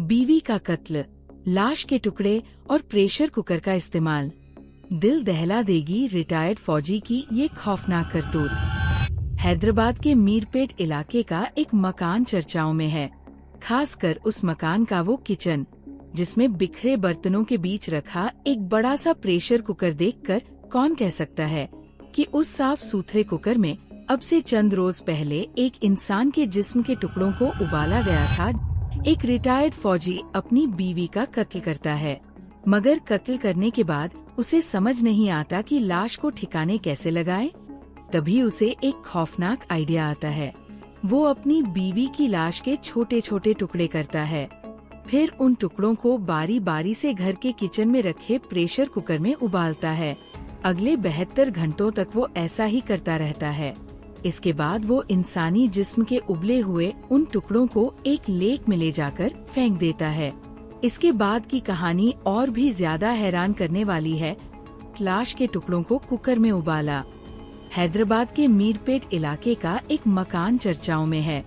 बीवी का कत्ल, लाश के टुकड़े और प्रेशर कुकर का इस्तेमाल। दिल दहला देगी रिटायर्ड फौजी की ये खौफनाक करतूत। हैदराबाद के मीरपेट इलाके का एक मकान चर्चाओं में है, खासकर उस मकान का वो किचन जिसमें बिखरे बर्तनों के बीच रखा एक बड़ा सा प्रेशर कुकर देखकर कौन कह सकता है कि उस साफ सुथरे कुकर में अब से चंद रोज पहले एक इंसान के जिस्म के टुकड़ों को उबाला गया था। एक रिटायर्ड फौजी अपनी बीवी का कत्ल करता है, मगर कत्ल करने के बाद उसे समझ नहीं आता कि लाश को ठिकाने कैसे लगाए। तभी उसे एक खौफनाक आइडिया आता है। वो अपनी बीवी की लाश के छोटे छोटे टुकड़े करता है, फिर उन टुकड़ों को बारी बारी से घर के किचन में रखे प्रेशर कुकर में उबालता है। अगले 72 घंटों तक वो ऐसा ही करता रहता है। इसके बाद वो इंसानी जिस्म के उबले हुए उन टुकड़ों को एक लेक में ले जाकर फेंक देता है। इसके बाद की कहानी और भी ज्यादा हैरान करने वाली है। लाश के टुकड़ों को कुकर में उबाला। हैदराबाद के मीरपेट इलाके का एक मकान चर्चाओं में है,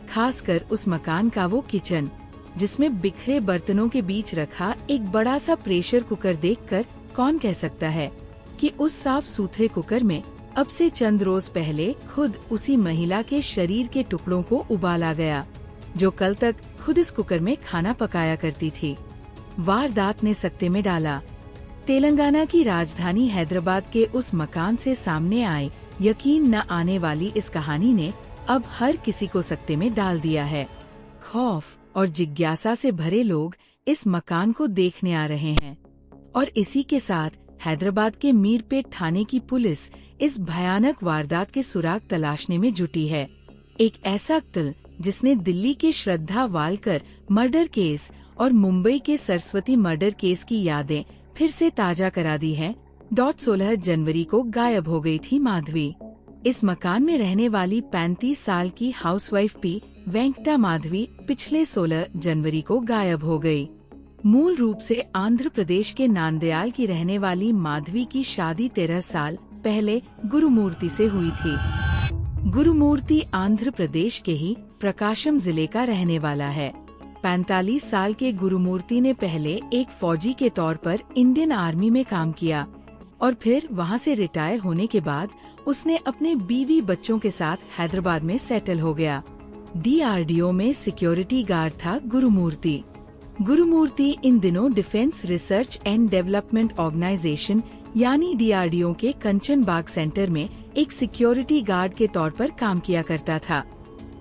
खासकर उस मकान का वो किचन जिसमें बिखरे बर्तनों के बीच रखा एक बड़ा सा प्रेशर कुकर देखकर कौन कह सकता है कि उस साफ सुथरे कुकर में अब से चंद रोज पहले खुद उसी महिला के शरीर के टुकड़ों को उबाला गया, जो कल तक खुद इस कुकर में खाना पकाया करती थी। वारदात ने सकते में डाला। तेलंगाना की राजधानी हैदराबाद के उस मकान से सामने आए यकीन न आने वाली इस कहानी ने अब हर किसी को सकते में डाल दिया है। खौफ और जिज्ञासा से भरे लोग इस मकान को देखने आ रहे हैं और इसी के साथ हैदराबाद के मीरपेट थाने की पुलिस इस भयानक वारदात के सुराग तलाशने में जुटी है। एक ऐसा कत्ल जिसने दिल्ली के श्रद्धा वालकर मर्डर केस और मुंबई के सरस्वती मर्डर केस की यादें फिर से ताजा करा दी है। 16 जनवरी को गायब हो गई थी माधवी। इस मकान में रहने वाली 35 साल की हाउसवाइफ पी वेंकटा माधवी पिछले 16 जनवरी को गायब हो गई। मूल रूप से आंध्र प्रदेश के नांदयाल की रहने वाली माधवी की शादी 13 साल पहले गुरुमूर्ति से हुई थी। गुरुमूर्ति आंध्र प्रदेश के ही प्रकाशम जिले का रहने वाला है। 45 साल के गुरुमूर्ति ने पहले एक फौजी के तौर पर इंडियन आर्मी में काम किया और फिर वहां से रिटायर होने के बाद उसने अपने बीवी बच्चों के साथ हैदराबाद में सेटल हो गया। DRDO में सिक्योरिटी गार्ड था गुरुमूर्ति। गुरुमूर्ति इन दिनों defence research and development organisation यानी DRDO के कंचन बाग सेंटर में एक सिक्योरिटी गार्ड के तौर पर काम किया करता था।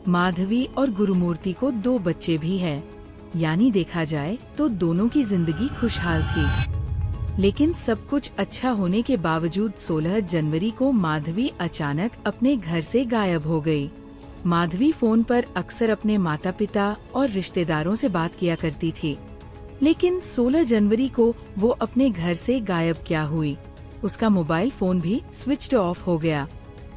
माधवी और गुरुमूर्ति को 2 बच्चे भी हैं, यानी देखा जाए तो दोनों की जिंदगी खुशहाल थी। लेकिन सब कुछ अच्छा होने के बावजूद 16 जनवरी को माधवी अचानक अपने घर से गायब हो गई। माधवी फोन पर अक्सर अपने माता पिता और रिश्तेदारों से बात किया करती थी, लेकिन 16 जनवरी को वो अपने घर से गायब क्या हुई? उसका मोबाइल फोन भी स्विच्ड ऑफ हो गया।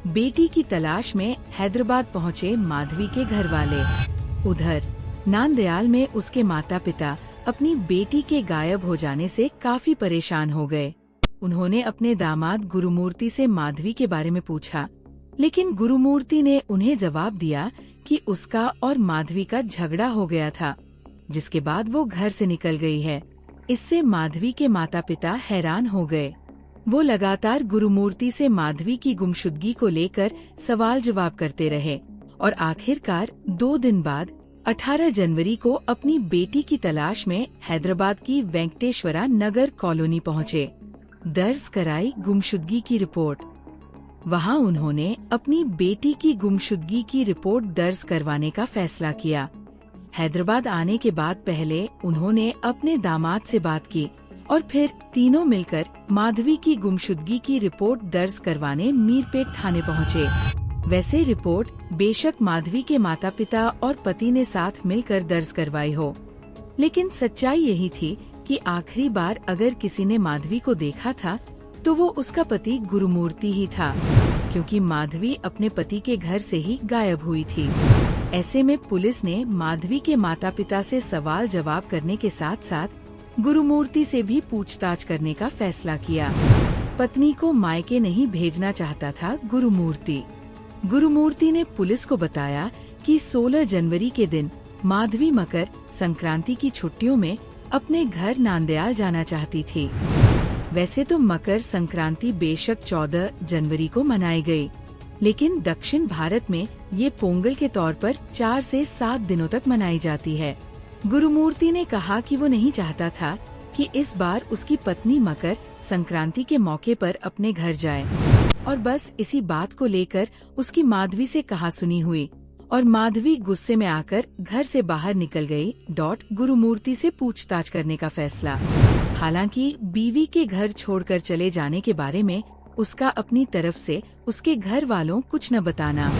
बेटी की तलाश में हैदराबाद पहुँचे माधवी के घर वाले। उधर नांदयाल में उसके माता पिता अपनी बेटी के गायब हो जाने से काफी परेशान हो गए। उन्होंने अपने दामाद गुरुमूर्ति से माधवी के बारे में पूछा, लेकिन गुरुमूर्ति ने उन्हें जवाब दिया कि उसका और माधवी का झगड़ा हो गया था, जिसके बाद वो घर से निकल गई है। इससे माधवी के माता पिता हैरान हो गए। वो लगातार गुरुमूर्ति से माधवी की गुमशुदगी को लेकर सवाल जवाब करते रहे और आखिरकार 2 दिन बाद 18 जनवरी को अपनी बेटी की तलाश में हैदराबाद की वेंकटेश्वरा नगर कॉलोनी पहुँचे। दर्ज कराई गुमशुदगी की रिपोर्ट। वहां उन्होंने अपनी बेटी की गुमशुदगी की रिपोर्ट दर्ज करवाने का फैसला किया। हैदराबाद आने के बाद पहले उन्होंने अपने दामाद से बात की और फिर तीनों मिलकर माधवी की गुमशुदगी की रिपोर्ट दर्ज करवाने मीरपेट थाने पहुंचे। वैसे रिपोर्ट बेशक माधवी के माता पिता और पति ने साथ मिलकर दर्ज करवाई हो, लेकिन सच्चाई यही थी कि आखिरी बार अगर किसी ने माधवी को देखा था तो वो उसका पति गुरुमूर्ति ही था, क्योंकि माधवी अपने पति के घर से ही गायब हुई थी। ऐसे में पुलिस ने माधवी के माता पिता से सवाल जवाब करने के साथ साथ गुरुमूर्ति से भी पूछताछ करने का फैसला किया। पत्नी को मायके नहीं भेजना चाहता था गुरुमूर्ति। गुरुमूर्ति ने पुलिस को बताया कि 16 जनवरी के दिन माधवी मकर संक्रांति की छुट्टियों में अपने घर नांदयाल जाना चाहती थी। वैसे तो मकर संक्रांति बेशक 14 जनवरी को मनाई गई, लेकिन दक्षिण भारत में ये पोंगल के तौर पर 4 से 7 दिनों तक मनाई जाती है। गुरुमूर्ति ने कहा कि वो नहीं चाहता था कि इस बार उसकी पत्नी मकर संक्रांति के मौके पर अपने घर जाए, और बस इसी बात को लेकर उसकी माधवी से कहासुनी हुई और माधवी गुस्से में आकर घर से बाहर निकल गई। गुरुमूर्ति से पूछताछ करने का फैसला। हालांकि बीवी के घर छोड़कर चले जाने के बारे में उसका अपनी तरफ से उसके घर वालों कुछ न बताना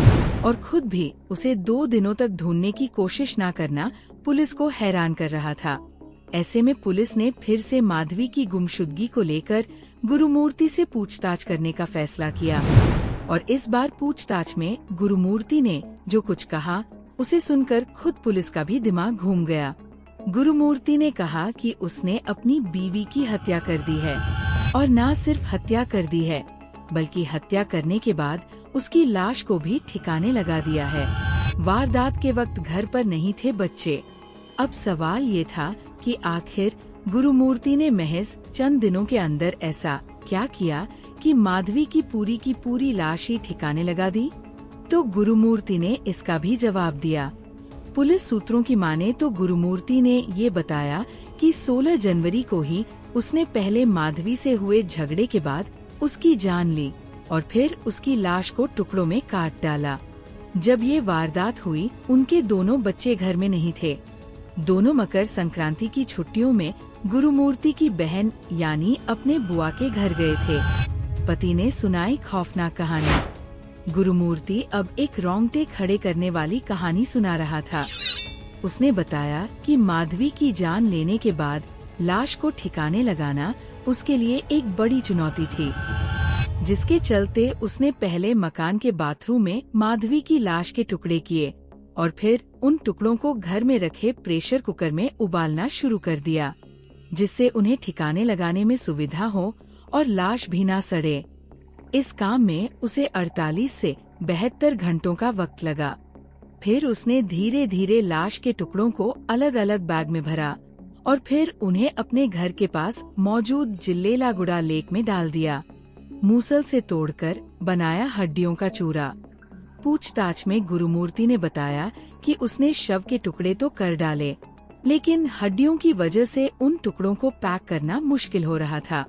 और खुद भी उसे 2 दिनों तक ढूंढने की कोशिश न करना पुलिस को हैरान कर रहा था। ऐसे में पुलिस ने फिर से माधवी की गुमशुदगी को लेकर गुरुमूर्ति से पूछताछ करने का फैसला किया, और इस बार पूछताछ में गुरुमूर्ति ने जो कुछ कहा उसे सुनकर खुद पुलिस का भी दिमाग घूम गया। गुरुमूर्ति ने कहा कि उसने अपनी बीवी की हत्या कर दी है, और न सिर्फ हत्या कर दी है बल्कि हत्या करने के बाद उसकी लाश को भी ठिकाने लगा दिया है। वारदात के वक्त घर पर नहीं थे बच्चे। अब सवाल ये था कि आखिर गुरुमूर्ति ने महज चंद दिनों के अंदर ऐसा क्या किया कि माधवी की पूरी लाश ही ठिकाने लगा दी। तो गुरुमूर्ति ने इसका भी जवाब दिया। पुलिस सूत्रों की माने तो गुरुमूर्ति ने ये बताया कि 16 जनवरी को ही उसने पहले माधवी से हुए झगड़े के बाद उसकी जान ली और फिर उसकी लाश को टुकड़ों में काट डाला। जब ये वारदात हुई उनके दोनों बच्चे घर में नहीं थे। दोनों मकर संक्रांति की छुट्टियों में गुरुमूर्ति की बहन यानी अपने बुआ के घर गए थे। पति ने सुनाई खौफनाक कहानी। गुरुमूर्ति अब एक रोंगटे खड़े करने वाली कहानी सुना रहा था। उसने बताया कि माधवी की जान लेने के बाद लाश को ठिकाने लगाना उसके लिए एक बड़ी चुनौती थी, जिसके चलते उसने पहले मकान के बाथरूम में माधवी की लाश के टुकड़े किए और फिर उन टुकड़ों को घर में रखे प्रेशर कुकर में उबालना शुरू कर दिया, जिससे उन्हें ठिकाने लगाने में सुविधा हो और लाश भी ना सड़े। इस काम में उसे 48 से 72 घंटों का वक्त लगा। फिर उसने धीरे धीरे लाश के टुकड़ों को अलग अलग बैग में भरा और फिर उन्हें अपने घर के पास मौजूद जिल्लेलागुड़ा लेक में डाल दिया। मूसल से तोड़कर बनाया हड्डियों का चूरा। पूछताछ में गुरुमूर्ति ने बताया कि उसने शव के टुकड़े तो कर डाले, लेकिन हड्डियों की वजह से उन टुकड़ों को पैक करना मुश्किल हो रहा था।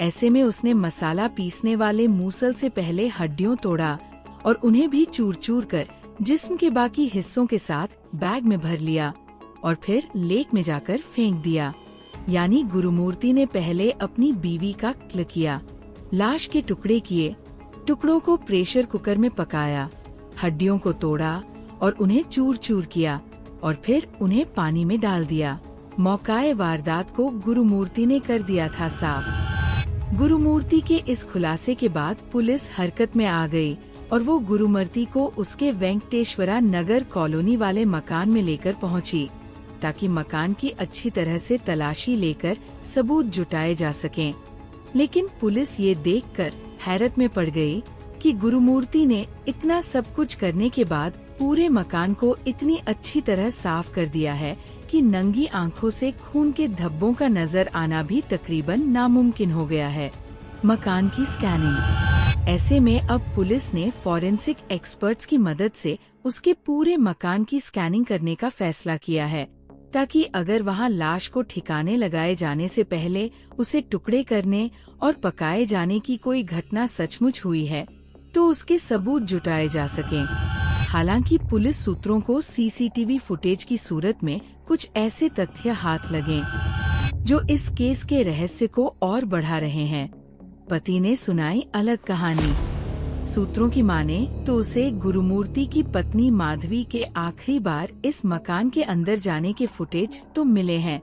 ऐसे में उसने मसाला पीसने वाले मूसल से पहले हड्डियों तोड़ा और उन्हें भी चूर चूर कर जिस्म के बाकी हिस्सों के साथ बैग में भर लिया और फिर लेक में जाकर फेंक दिया। यानी गुरुमूर्ति ने पहले अपनी बीवी का कत्ल किया, लाश के टुकड़े किए, टुकड़ों को प्रेशर कुकर में पकाया, हड्डियों को तोड़ा और उन्हें चूर चूर किया और फिर उन्हें पानी में डाल दिया। मौकाए वारदात को गुरुमूर्ति ने कर दिया था साफ। गुरुमूर्ति के इस खुलासे के बाद पुलिस हरकत में आ गई और वो गुरुमूर्ति को उसके वेंकटेश्वरा नगर कॉलोनी वाले मकान में लेकर पहुंची, ताकि मकान की अच्छी तरह से तलाशी लेकर सबूत जुटाए जा सकें। लेकिन पुलिस ये देखकर हैरत में पड़ गई कि गुरुमूर्ति ने इतना सब कुछ करने के बाद पूरे मकान को इतनी अच्छी तरह साफ कर दिया है कि नंगी आंखों से खून के धब्बों का नजर आना भी तकरीबन नामुमकिन हो गया है। मकान की स्कैनिंग। ऐसे में अब पुलिस ने फॉरेंसिक एक्सपर्ट्स की मदद से उसके पूरे मकान की स्कैनिंग करने का फैसला किया है, ताकि अगर वहां लाश को ठिकाने लगाए जाने से पहले उसे टुकड़े करने और पकाए जाने की कोई घटना सचमुच हुई है तो उसके सबूत जुटाए जा सकें। हालांकि पुलिस सूत्रों को सीसीटीवी फुटेज की सूरत में कुछ ऐसे तथ्य हाथ लगे जो इस केस के रहस्य को और बढ़ा रहे हैं। पति ने सुनाई अलग कहानी। सूत्रों की माने तो उसे गुरुमूर्ति की पत्नी माधवी के आखिरी बार इस मकान के अंदर जाने के फुटेज तो मिले हैं,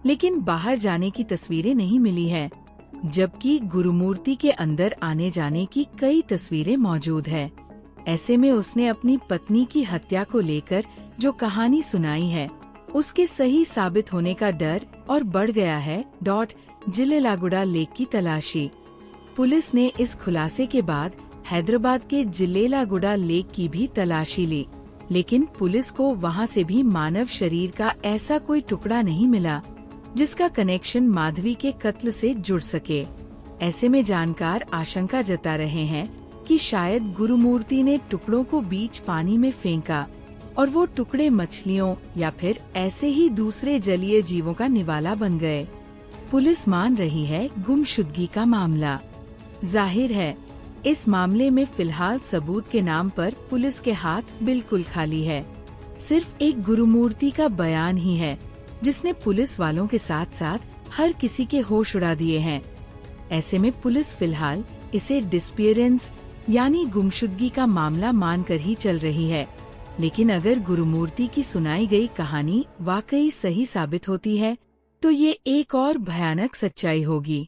लेकिन बाहर जाने की तस्वीरें नहीं मिली है, जबकि गुरुमूर्ति के अंदर आने जाने की कई तस्वीरें मौजूद है। ऐसे में उसने अपनी पत्नी की हत्या को लेकर जो कहानी सुनाई है उसके सही साबित होने का डर और बढ़ गया है। जिल्लेलागुड़ा लेक की तलाशी। पुलिस ने इस खुलासे के बाद हैदराबाद के जिल्लेलागुड़ा लेक की भी तलाशी ली, लेकिन पुलिस को वहां से भी मानव शरीर का ऐसा कोई टुकड़ा नहीं मिला जिसका कनेक्शन माधवी के कत्ल से जुड़ सके। ऐसे में जानकार आशंका जता रहे हैं कि शायद गुरुमूर्ति ने टुकड़ों को बीच पानी में फेंका और वो टुकड़े मछलियों या फिर ऐसे ही दूसरे जलीय जीवों का निवाला बन गए। पुलिस मान रही है गुमशुदगी का मामला। जाहिर है इस मामले में फिलहाल सबूत के नाम पर पुलिस के हाथ बिल्कुल खाली है। सिर्फ एक गुरुमूर्ति का बयान ही है जिसने पुलिस वालों के साथ साथ हर किसी के होश उड़ा दिए हैं। ऐसे में पुलिस फिलहाल इसे डिसअपीयरेंस यानी गुमशुदगी का मामला मानकर ही चल रही है। लेकिन अगर गुरुमूर्ति की सुनाई गई कहानी वाकई सही साबित होती है तो ये एक और भयानक सच्चाई होगी।